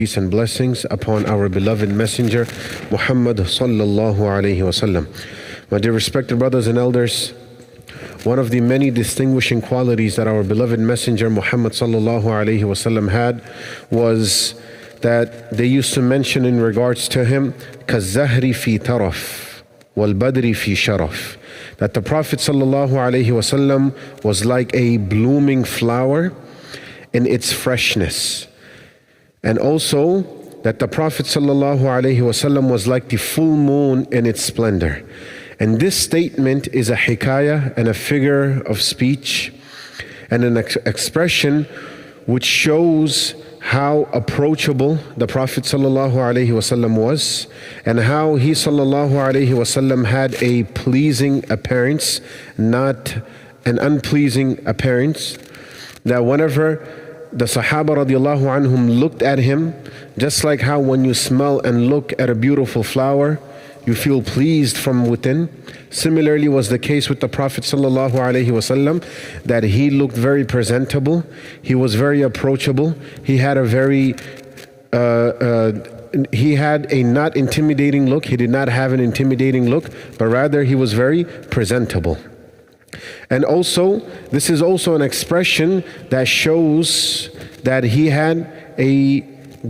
Peace and blessings upon our beloved messenger Muhammad sallallahu alaihi wasallam. My dear respected brothers and elders, one of the many distinguishing qualities that our beloved messenger Muhammad sallallahu alaihi wasallam had was that they used to mention in regards to him كَالزَّهْرِ فِي تَرَفٍ وَالْبَدْرِ فِي شَرَفٍ, that the Prophet sallallahu alaihi wasallam was like a blooming flower in its freshness. And also that the Prophet ﷺ was like the full moon in its splendor. And this statement is a hikayah and a figure of speech and an expression which shows how approachable the Prophet ﷺ was, and how he ﷺ had a pleasing appearance, not an unpleasing appearance. That whenever the Sahaba radiallahu anhum looked at him, just like how when you smell and look at a beautiful flower, you feel pleased from within. Similarly was the case with the Prophet sallallahu alaihi wasallam, that he looked very presentable, he was very approachable, he had a not intimidating look, he did not have an intimidating look, but rather he was very presentable. And also, this is also an expression that shows that he had a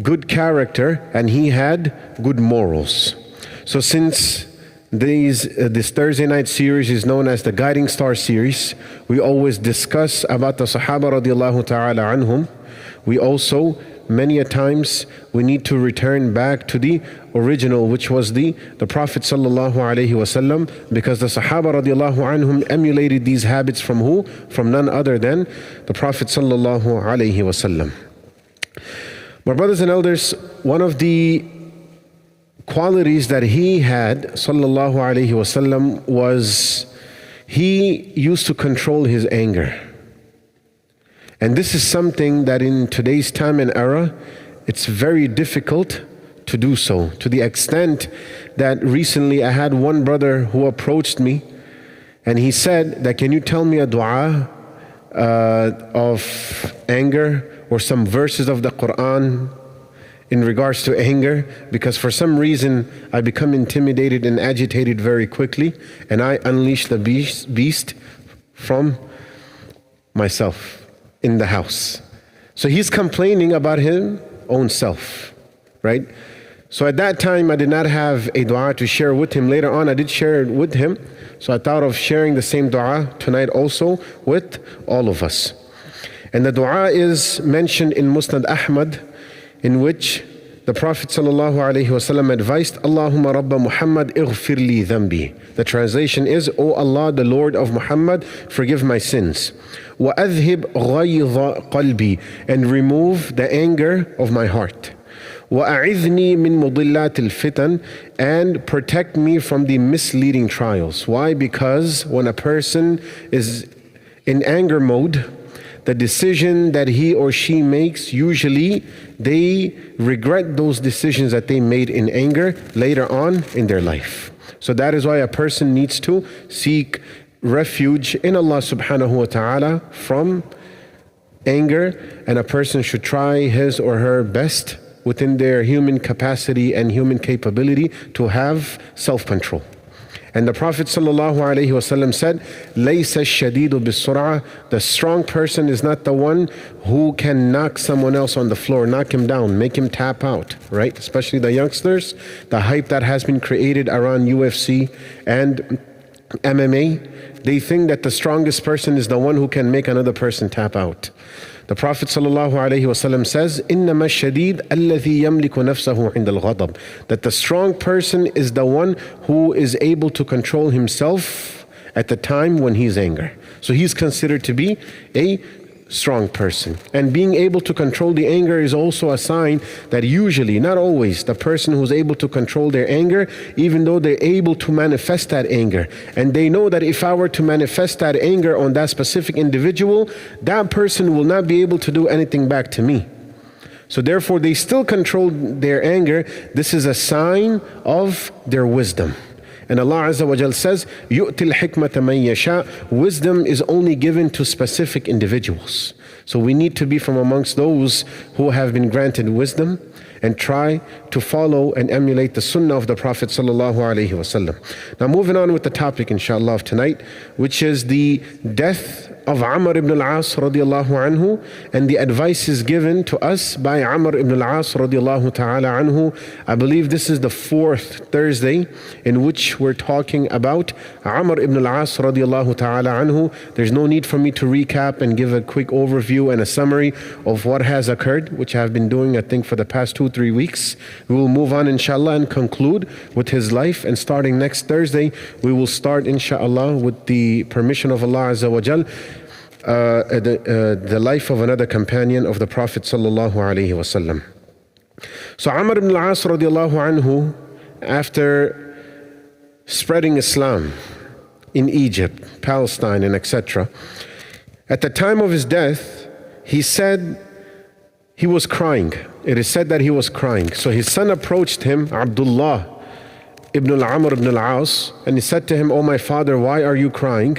good character and he had good morals. So since this Thursday night series is known as the Guiding Star series, we always discuss about the Sahaba radiallahu ta'ala anhum. We also, many a times, we need to return back to the original, which was the Prophet sallallahu alaihi wasallam, because the Sahaba radiallahu anhum emulated these habits from who? From none other than the Prophet sallallahu alaihi wasallam. My brothers and elders, one of the qualities that he had sallallahu alaihi wasallam was he used to control his anger. And this is something that in today's time and era, it's very difficult to do so, to the extent that recently I had one brother who approached me and he said that, can you tell me a dua of anger or some verses of the Quran in regards to anger, because for some reason I become intimidated and agitated very quickly and I unleash the beast from myself in the house. So he's complaining about his own self, right? So at that time I did not have a dua to share with him. Later on I did share it with him. So I thought of sharing the same dua tonight also with all of us. And the dua is mentioned in Musnad Ahmad, in which the Prophet ﷺ advised, Allahumma Rabba Muhammad ighfir li dhanbi. The translation is, O Allah, the Lord of Muhammad, forgive my sins. Wa adhib ghayza qalbi, and remove the anger of my heart. Wa a'idhni min mudillat al-fitan, and protect me from the misleading trials. Why? Because when a person is in anger mode, the decision that he or she makes, usually they regret those decisions that they made in anger later on in their life. So that is why a person needs to seek refuge in Allah subhanahu wa ta'ala from anger, and a person should try his or her best within their human capacity and human capability to have self-control. And the Prophet ﷺ said, لَيْسَ الشَّدِيدُ بِالسُّرْعَةِ, the strong person is not the one who can knock someone else on the floor, knock him down, make him tap out, right? Especially the youngsters, the hype that has been created around UFC and MMA, they think that the strongest person is the one who can make another person tap out. The Prophet ﷺ says, إِنَّمَا الشَّدِيدُ الَّذِي يَمْلِكُ نَفْسَهُ عِنْدَ الْغَضَبِ, that the strong person is the one who is able to control himself at the time when he's angry. So he's considered to be a strong person. And being able to control the anger is also a sign that usually, not always, the person who's able to control their anger, even though they're able to manifest that anger, and they know that if I were to manifest that anger on that specific individual, that person will not be able to do anything back to me. So therefore they still control their anger. This is a sign of their wisdom. And Allah Azza wa Jal says, يُؤْتِ الْحِكْمَةَ مَنْ يَشَاءُ. Wisdom is only given to specific individuals. So we need to be from amongst those who have been granted wisdom and try to follow and emulate the sunnah of the Prophet sallallahu alaihi wasallam. Now moving on with the topic inshallah of tonight, which is the death of Amr ibn al-As radiallahu anhu, and the advices given to us by Amr ibn al-As radiallahu ta'ala anhu. I believe this is the fourth Thursday in which we're talking about Amr ibn al-As radiallahu ta'ala anhu. There's no need for me to recap and give a quick overview and a summary of what has occurred, which I've been doing I think for the past 2-3 weeks. We will move on inshallah and conclude with his life, and starting next Thursday we will start inshallah with the permission of Allah Azza wa Jal the life of another companion of the Prophet sallallahu alaihi wasallam. So Amr ibn al-As radiallahu anhu, after spreading Islam in Egypt, Palestine and etc., at the time of his death he said he was crying. It is said that he was crying. So his son approached him, Abdullah ibn al-Amr ibn al-As, and he said to him, "Oh my father, why are you crying?"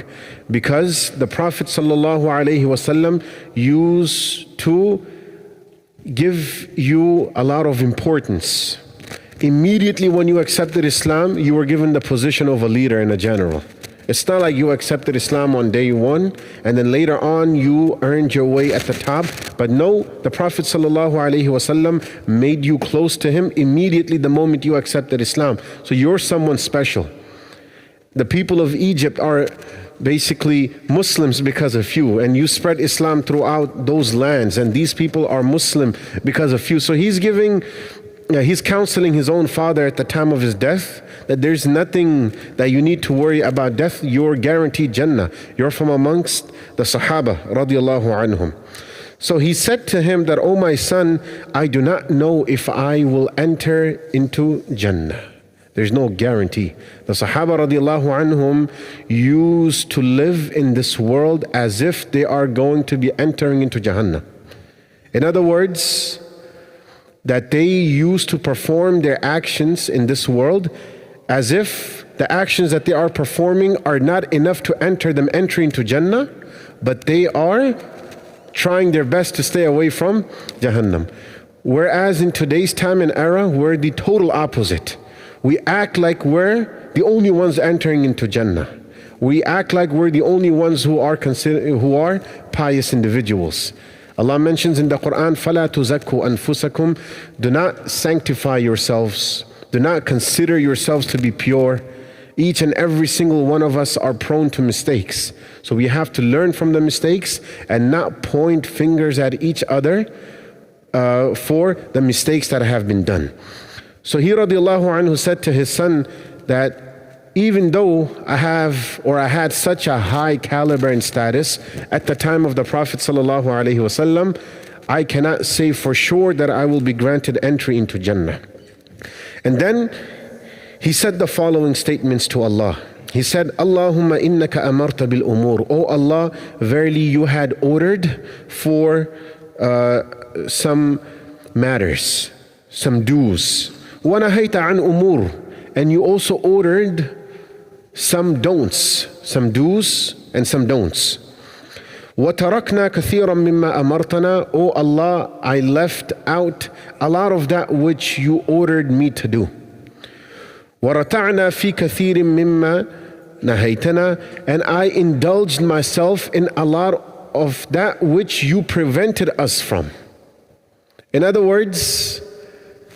Because the Prophet sallallahu alaihi wasallam used to give you a lot of importance. Immediately when you accepted Islam, you were given the position of a leader and a general. It's not like you accepted Islam on day one and then later on you earned your way at the top. But no, the Prophet ﷺ made you close to him immediately the moment you accepted Islam. So you're someone special. The people of Egypt are basically Muslims because of you, and you spread Islam throughout those lands, and these people are Muslim because of you. So he's counseling his own father at the time of his death that there's nothing that you need to worry about death. You're guaranteed Jannah. You're from amongst the Sahaba radiallahu anhum. So he said to him that, "Oh my son, I do not know if I will enter into Jannah." There's no guarantee. The Sahaba radiallahu anhum used to live in this world as if they are going to be entering into Jahannam. In other words, that they used to perform their actions in this world as if the actions that they are performing are not enough to enter them entry into Jannah, but they are trying their best to stay away from Jahannam. Whereas in today's time and era, we're the total opposite. We act like we're the only ones entering into Jannah. We act like we're the only ones who are pious individuals. Allah mentions in the Quran, فَلَا تُزَكُّوا أَنفُسَكُمْ. Do not sanctify yourselves. Do not consider yourselves to be pure. Each and every single one of us are prone to mistakes. So we have to learn from the mistakes and not point fingers at each other for the mistakes that have been done. So he radiallahu anhu said to his son that even though I had such a high caliber and status at the time of the Prophet sallallahu alaihi wasallam, I cannot say for sure that I will be granted entry into Jannah. And then he said the following statements to Allah. He said, Allahumma innaka amarta bil umur. Oh Allah, verily you had ordered for some matters, some do's. Wa nahayta an umur. And you also ordered some don'ts, some do's and some don'ts. وَتَرَكْنَا كَثِيرًا مِمَّا أَمَرْتَنَا. Oh Allah, I left out a lot of that which you ordered me to do. وَرَتَعْنَا فِي كَثِيرٍ مِمَّا نَهَيْتَنَا. And I indulged myself in a lot of that which you prevented us from. In other words,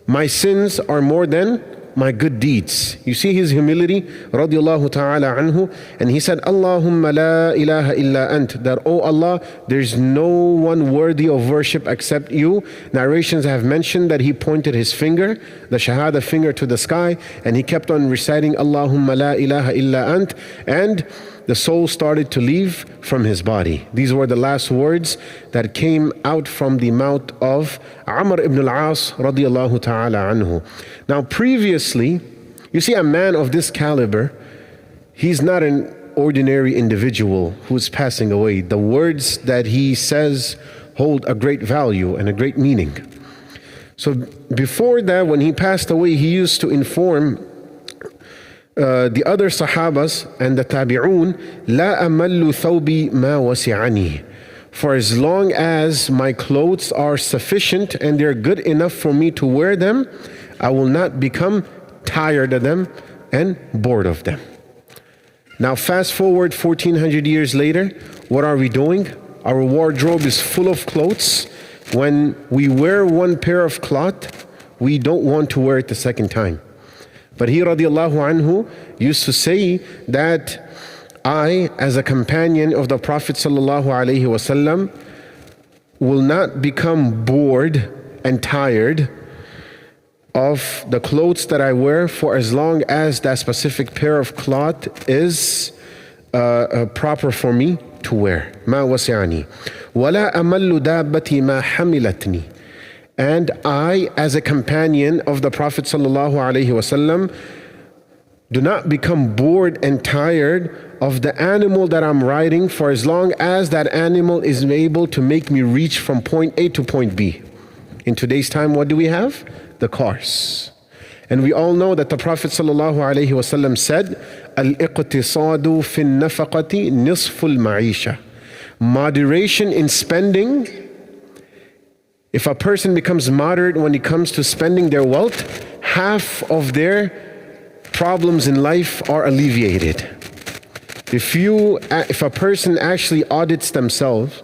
my sins are more than my good deeds. You see his humility, radiallahu ta'ala anhu. And he said, Allahumma la ilaha illa ant. That, oh Allah, there's no one worthy of worship except you. Narrations have mentioned that he pointed his finger, the shahada finger, to the sky, and he kept on reciting, Allahumma la ilaha illa ant. And the soul started to leave from his body. These were the last words that came out from the mouth of Amr ibn al-As radiallahu ta'ala anhu. Now previously, you see, a man of this caliber, he's not an ordinary individual who's passing away. The words that he says hold a great value and a great meaning. So before that, when he passed away, he used to inform the other Sahabas and the Tabi'un, لا أمل ثوبي ما وسعني. For as long as my clothes are sufficient and they're good enough for me to wear them, I will not become tired of them and bored of them. Now fast forward 1400 years later, what are we doing? Our wardrobe is full of clothes. When we wear one pair of cloth, we don't want to wear it the second time. But he radiallahu anhu used to say that I, as a companion of the Prophet sallallahu alaihi wasallam, will not become bored and tired of the clothes that I wear for as long as that specific pair of cloth is proper for me to wear. ما وسعني ولا أمل دابتي ما حملتني. And I, as a companion of the Prophet sallallahu alaihi wasallam, do not become bored and tired of the animal that I'm riding for as long as that animal is able to make me reach from point A to point B. In today's time, what do we have? The cars. And we all know that the Prophet sallallahu alaihi wasallam said, "Al-iqtisadu fi an-nafaqati nisfu al-ma'isha." Moderation in spending. If a person becomes moderate when it comes to spending their wealth, half of their problems in life are alleviated. If a person actually audits themselves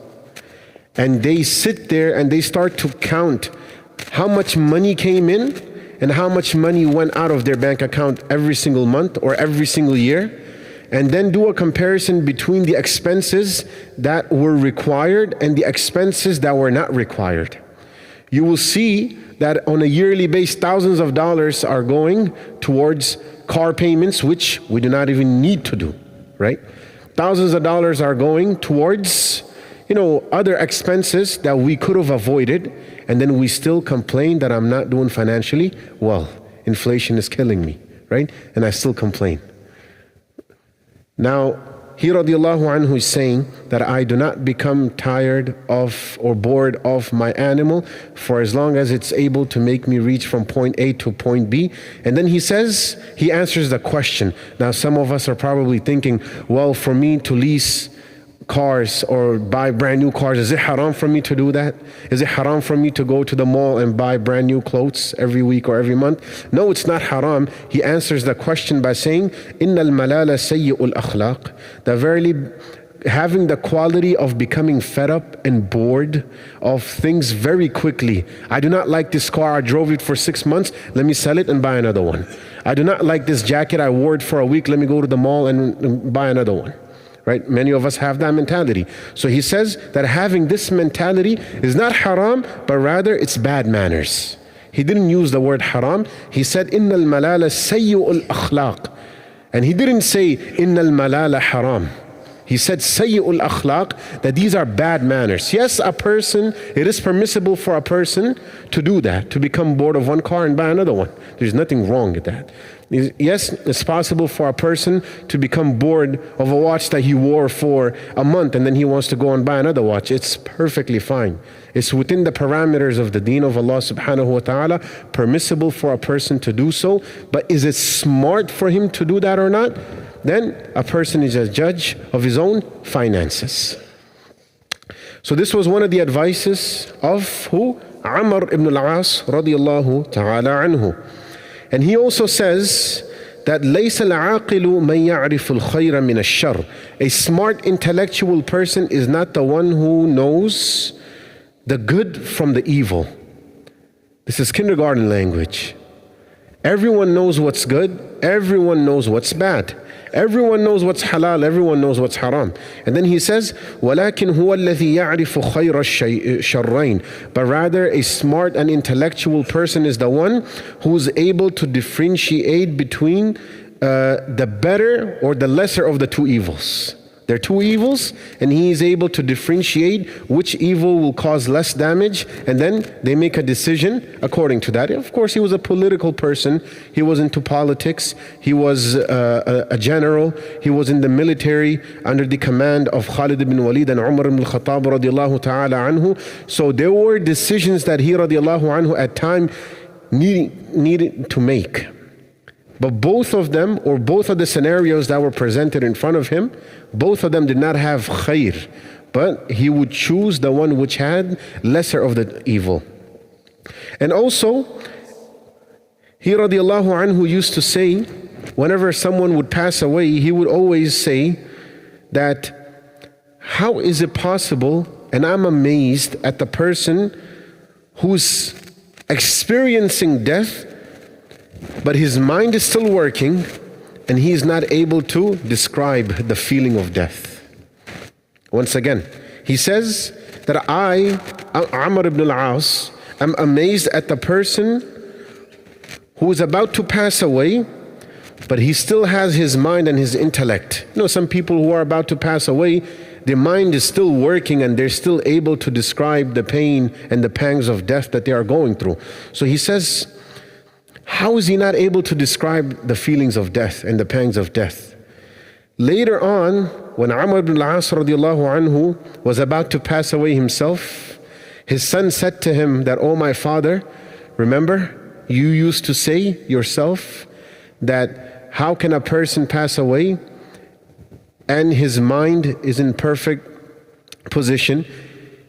and they sit there and they start to count how much money came in and how much money went out of their bank account every single month or every single year, and then do a comparison between the expenses that were required and the expenses that were not required, you will see that on a yearly basis, thousands of dollars are going towards car payments, which we do not even need to do, right? Thousands of dollars are going towards, other expenses that we could have avoided, and then we still complain that I'm not doing financially well. Inflation is killing me, right? And I still complain. Now, he radiallahu anhu is saying that I do not become tired of or bored of my animal for as long as it's able to make me reach from point A to point B. And then he answers the question. Now some of us are probably thinking, well, for me to lease cars or buy brand new cars, is it haram for me to do that? Is it haram for me to go to the mall and buy brand new clothes every week or every month? No, it's not haram. He answers the question by saying, إِنَّ الْمَلَالَ سَيِّئُ الْأَخْلَاقِ. That verily having the quality of becoming fed up and bored of things very quickly. I do not like this car, I drove it for 6 months, let me sell it and buy another one. I do not like this jacket, I wore it for a week, let me go to the mall and buy another one. Right? Many of us have that mentality. So he says that having this mentality is not haram, but rather it's bad manners. He didn't use the word haram. He said, إِنَّ الْمَلَالَ سَيِّئُ الْأَخْلَاقِ. And he didn't say, إِنَّ الْمَلَالَ haram. He said, سَيِّئُ الْأَخْلَاقِ, that these are bad manners. Yes, it is permissible for a person to do that, to become bored of one car and buy another one. There's nothing wrong with that. Yes, it's possible for a person to become bored of a watch that he wore for a month and then he wants to go and buy another watch. It's perfectly fine. It's within the parameters of the deen of Allah subhanahu wa ta'ala, permissible for a person to do so. But is it smart for him to do that or not? Then a person is a judge of his own finances. So this was one of the advices of who? Amr ibn al-As radiyallahu ta'ala anhu. And he also says that لَيْسَ الْعَاقِلُ مَنْ يَعْرِفُ الْخَيْرَ مِنَ الشَّرِّ. A smart intellectual person is not the one who knows the good from the evil. This is kindergarten language. Everyone knows what's good, everyone knows what's bad. Everyone knows what's halal, everyone knows what's haram. And then he says, وَلَكِنْ هُوَ الَّذِي يَعْرِفُ خَيْرَ الشَّرَّيْنِ. But rather, a smart and intellectual person is the one who's able to differentiate between the better or the lesser of the two evils. There are two evils, and he is able to differentiate which evil will cause less damage, and then they make a decision according to that. Of course, he was a political person. He was into politics. He was a general. He was in the military under the command of Khalid ibn Walid and Umar ibn al-Khattab radiallahu ta'ala anhu. So there were decisions that he radiallahu anhu at time needed to make. But both of them, or both of the scenarios that were presented in front of him, both of them did not have khair, but he would choose the one which had lesser of the evil. And also, he radiallahu anhu used to say, whenever someone would pass away, he would always say that, how is it possible, and I'm amazed at the person who's experiencing death, but his mind is still working, and he is not able to describe the feeling of death. Once again, he says that I, Amr ibn al-As, am amazed at the person who is about to pass away, but he still has his mind and his intellect. You know, some people who are about to pass away, their mind is still working and they're still able to describe the pain and the pangs of death that they are going through. So he says, how is he not able to describe the feelings of death and the pangs of death? Later on, when Amr ibn al-As radiallahu anhu was about to pass away himself, his son said to him that, oh my father, remember, you used to say yourself that how can a person pass away and his mind is in perfect position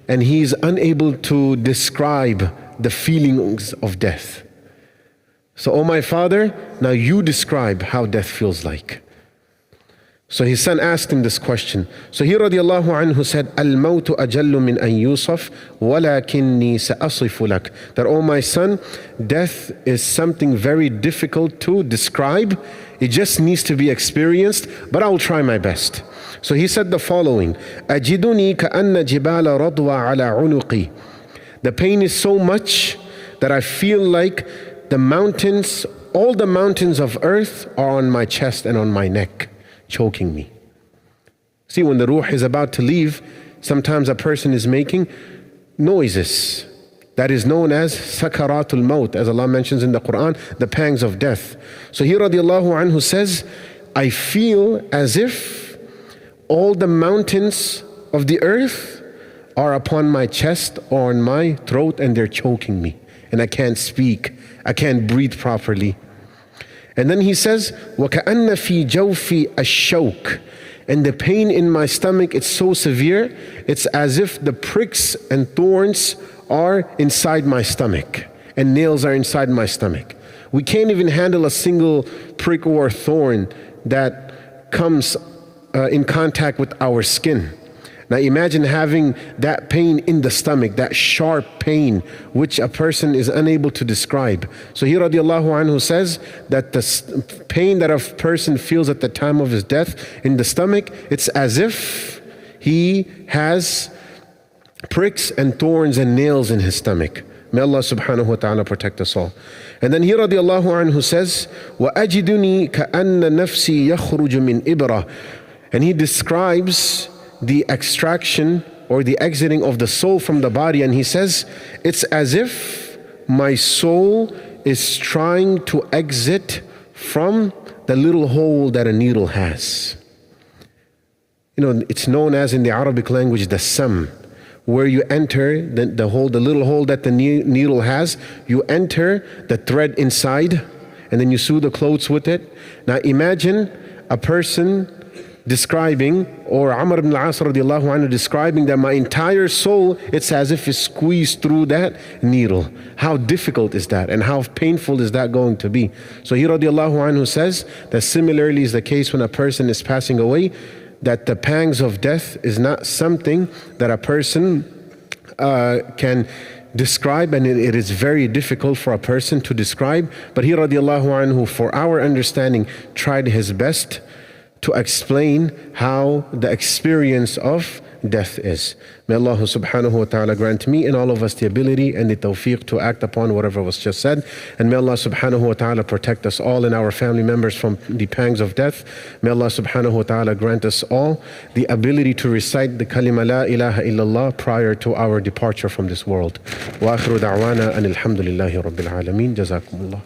and he's unable to describe the feelings of death. So, oh my father, now you describe how death feels like. So his son asked him this question. So he radiallahu anhu said, Al-mawtu ajallu min an yusaf, walakinni sa'asifu lak. That, oh my son, death is something very difficult to describe. It just needs to be experienced, but I will try my best. So he said the following, Ajiduni ka'anna jibala radwa ala unuqi. The pain is so much that I feel like the mountains, all the mountains of earth are on my chest and on my neck, choking me. See, when the ruh is about to leave, sometimes a person is making noises. That is known as sakaratul maut, as Allah mentions in the Quran, the pangs of death. So here radiallahu anhu says, I feel as if all the mountains of the earth are upon my chest or on my throat and they're choking me. And I can't speak, I can't breathe properly. And then he says, وَكَأَنَّ فِي جَوْفِي الشَّوْكِ. And the pain in my stomach, it's so severe, it's as if the pricks and thorns are inside my stomach and nails are inside my stomach. We can't even handle a single prick or thorn that comes in contact with our skin. Now imagine having that pain in the stomach, that sharp pain which a person is unable to describe. So here radiallahu anhu says that the pain that a person feels at the time of his death in the stomach, it's as if he has pricks and thorns and nails in his stomach. May Allah subhanahu wa ta'ala protect us all. And then here radiallahu anhu says, وَأَجِدُنِي كَأَنَّ نَفْسِي يَخْرُجُ مِنْ إِبْرَةٍ. And he describes the extraction or the exiting of the soul from the body, and he says, it's as if my soul is trying to exit from the little hole that a needle has. You know, it's known as in the Arabic language the sam, where you enter the hole, the little hole that the needle has, you enter the thread inside and then you sew the clothes with it. Now imagine a person describing, or Amr ibn al-As radiallahu anhu describing that my entire soul, it's as if it's squeezed through that needle. How difficult is that and how painful is that going to be? So he radiallahu anhu says that similarly is the case when a person is passing away, that the pangs of death is not something that a person can describe, and it is very difficult for a person to describe. But he radiallahu anhu, for our understanding, tried his best to explain how the experience of death is. May Allah subhanahu wa ta'ala grant me and all of us the ability and the tawfiq to act upon whatever was just said. And may Allah subhanahu wa ta'ala protect us all and our family members from the pangs of death. May Allah subhanahu wa ta'ala grant us all the ability to recite the kalima la ilaha illallah prior to our departure from this world. Wa akhiru da'wana an alhamdulillahi rabbil alameen. Jazakumullah.